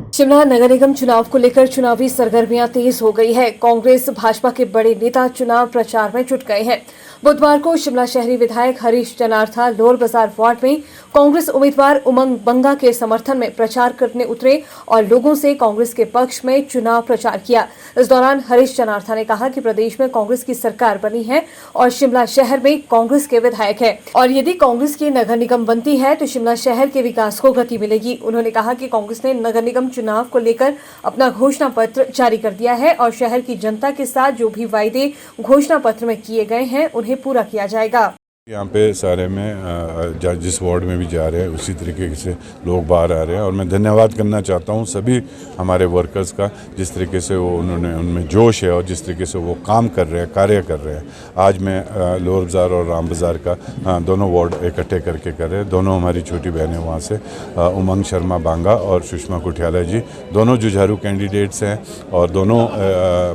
शिमला नगर निगम चुनाव को लेकर चुनावी सरगर्मियां तेज हो गई है। कांग्रेस भाजपा के बड़े नेता चुनाव प्रचार में जुट गए हैं। बुधवार को शिमला शहरी विधायक हरीश जनार्था लोअर बाजार वार्ड में कांग्रेस उम्मीदवार उमंग बंगा के समर्थन में प्रचार करने उतरे और लोगों से कांग्रेस के पक्ष में चुनाव प्रचार किया। इस दौरान हरीश जनार्था ने कहा कि प्रदेश में कांग्रेस की सरकार बनी है और शिमला शहर में कांग्रेस के विधायक है और यदि कांग्रेस की नगर निगम बनती है तो शिमला शहर के विकास को गति मिलेगी। उन्होंने कहा कि कांग्रेस ने नगर निगम चुनाव को लेकर अपना घोषणा पत्र जारी कर दिया है और शहर की जनता के साथ जो भी वायदे घोषणा पत्र में किए गए हैं उन्हें पूरा किया जाएगा। यहाँ पे सारे में जिस वार्ड में भी जा रहे हैं उसी तरीके से लोग बाहर आ रहे हैं और मैं धन्यवाद करना चाहता हूँ सभी हमारे वर्कर्स का, जिस तरीके से वो उन्होंने उनमें जोश है और जिस तरीके से वो काम कर रहे हैं, कार्य कर रहे हैं। आज मैं लोअर बाज़ार और राम बाज़ार का दोनों वार्ड इकट्ठे करके कर रहे हैं। दोनों हमारी छोटी बहनें वहाँ से उमंग शर्मा बांगा और सुषमा कुठियाला जी दोनों जुझारू कैंडिडेट्स हैं और दोनों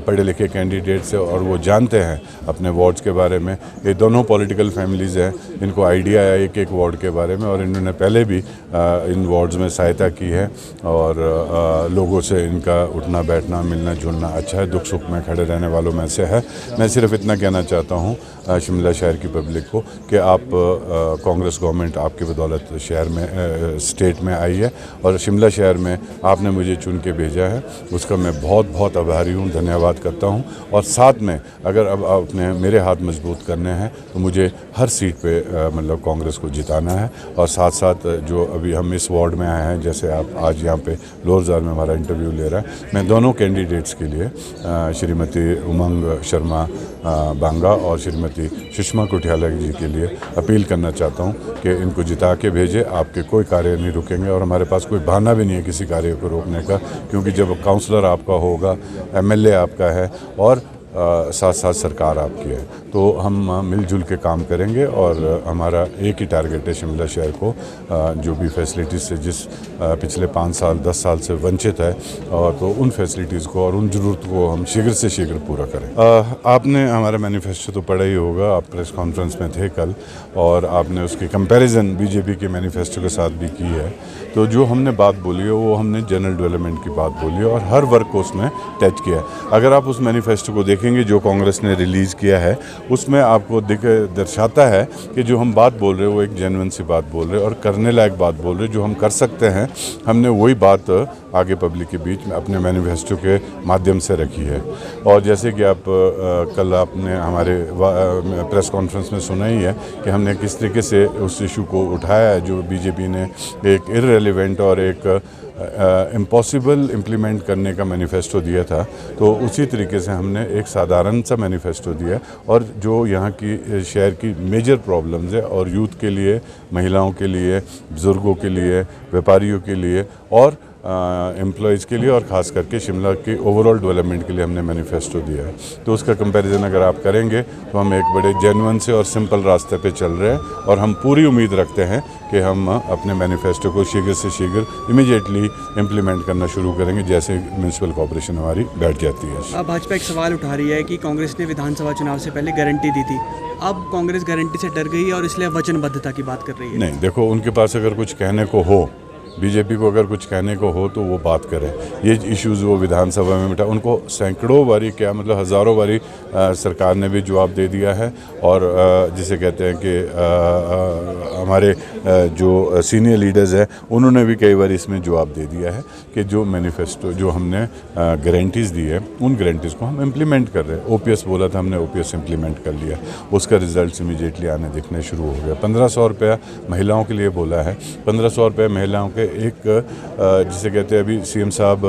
पढ़े लिखे कैंडिडेट्स हैं और वो जानते हैं अपने वार्ड्स के बारे में। ये दोनों पॉलिटिकल फैमिली है, इनको आइडिया है एक एक वार्ड के बारे में और इन्होंने पहले भी इन वार्ड्स में सहायता की है और लोगों से इनका उठना बैठना मिलना जुलना अच्छा है, दुख सुख में खड़े रहने वालों में से है। मैं सिर्फ इतना कहना चाहता हूँ शिमला शहर की पब्लिक को कि आप कांग्रेस गवर्नमेंट आपकी बदौलत शहर में स्टेट में आई है और शिमला शहर में आपने मुझे चुन के भेजा है, उसका मैं बहुत बहुत आभारी हूँ, धन्यवाद करता हूँ। और साथ में अगर अब आपने मेरे हाथ मजबूत करने हैं तो मुझे हर सीट पे मतलब कांग्रेस को जिताना है और साथ साथ जो अभी हम इस वार्ड में आए हैं, जैसे आप आज यहाँ पे लोअर बाज़ार में हमारा इंटरव्यू ले रहा है, मैं दोनों कैंडिडेट्स के लिए श्रीमती उमंग शर्मा बांगा और श्रीमती सुषमा कुठियाला जी के लिए अपील करना चाहता हूँ कि इनको जिता के भेजें। आपके कोई कार्य नहीं रुकेंगे और हमारे पास कोई बहाना भी नहीं है किसी कार्य को रोकने का, क्योंकि जब काउंसलर आपका होगा, एमएलए आपका है और साथ साथ सरकार आपकी है तो हम मिलजुल के काम करेंगे और हमारा एक ही टारगेट है शिमला शहर को जो भी फैसिलिटीज़ से जिस पिछले 5 साल 10 साल से वंचित है और तो उन फैसिलिटीज़ को और उन ज़रूरत को हम शीघ्र से शीघ्र पूरा करें। आपने हमारा मैनिफेस्टो तो पढ़ा ही होगा, आप प्रेस कॉन्फ्रेंस में थे कल और आपने उसकी कंपैरिजन बीजेपी के मैनिफेस्टो के साथ भी की है। तो जो हमने बात बोली है वो हमने जनरल डेवलपमेंट की बात बोली है और हर वर्ग को उसमें टच किया है। अगर आप उस मैनिफेस्टो को देखेंगे जो कांग्रेस ने रिलीज़ किया है उसमें आपको दर्शाता है कि जो हम बात बोल रहे हैं वो एक जेन्युइन सी बात बोल रहे हैं और करने लायक बात बोल रहे हैं, जो हम कर सकते हैं। हमने वही बात आगे पब्लिक के बीच में अपने मैनिफेस्टो के माध्यम से रखी है। और जैसे कि आप कल आपने हमारे प्रेस कॉन्फ्रेंस में सुना ही है कि हमने किस तरीके से उस इशू को उठाया है जो बीजेपी ने एक इररिलेवेंट और एक इम्पॉसिबल इम्प्लीमेंट करने का मैनिफेस्टो दिया था, तो उसी तरीके से हमने एक साधारण सा मैनिफेस्टो दिया और जो यहाँ की शहर की मेजर प्रॉब्लम्स है और यूथ के लिए, महिलाओं के लिए, बुज़ुर्गों के लिए, व्यापारियों के लिए और एम्प्लॉयज़ के लिए और ख़ास करके शिमला के ओवरऑल डेवलपमेंट के लिए हमने मैनिफेस्टो दिया है। तो उसका कंपैरिजन अगर आप करेंगे तो हम एक बड़े जेन्युइन से और सिंपल रास्ते पे चल रहे हैं और हम पूरी उम्मीद रखते हैं कि हम अपने मैनिफेस्टो को शीघ्र से शीघ्र इमीडिएटली इम्प्लीमेंट करना शुरू करेंगे जैसे म्यूनसिपल कॉर्पोरेशन हमारी बैठ जाती है। अब भाजपा एक सवाल उठा रही है कि कांग्रेस ने विधानसभा चुनाव से पहले गारंटी दी थी, अब कांग्रेस गारंटी से डर गई है और इसलिए वचनबद्धता की बात कर रही है। नहीं, देखो उनके पास अगर कुछ कहने को हो, बीजेपी को अगर कुछ कहने को हो तो वो बात करें। ये इश्यूज़ वो विधानसभा में मिटा, उनको सैकड़ों बारी क्या मतलब हज़ारों बारी सरकार ने भी जवाब दे दिया है और जिसे कहते हैं कि हमारे जो सीनियर लीडर्स हैं उन्होंने भी कई बार इसमें जवाब दे दिया है कि जो मैनिफेस्टो जो हमने गारंटीज़ दी है उन गारंटीज़ को हम इम्प्लीमेंट कर रहे हैं। ओपीएस बोला था, हमने ओपीएस इम्प्लीमेंट कर लिया, उसका रिजल्ट इमीडिएटली आने दिखने शुरू हो गया। 1500 रुपया महिलाओं के लिए बोला है, 1500 रुपये महिलाओं के एक जिसे कहते हैं अभी सीएम साहब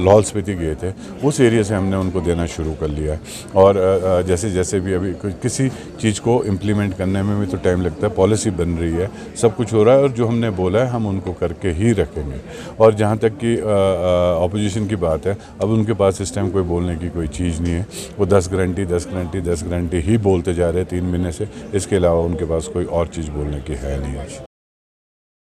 लाहौल स्पीति गए थे उस एरिया से हमने उनको देना शुरू कर लिया और जैसे जैसे भी अभी किसी चीज़ को इम्प्लीमेंट करने में भी तो टाइम लगता है, पॉलिसी बन रही है, सब कुछ हो रहा है और जो हमने बोला है हम उनको करके ही रखेंगे। और जहाँ तक कि अपोजिशन की बात है, अब उनके पास इस टाइम कोई बोलने की कोई चीज़ नहीं है, वो 10 गारंटी ही बोलते जा रहे हैं 3 महीने से, इसके अलावा उनके पास कोई और चीज़ बोलने की है नहीं।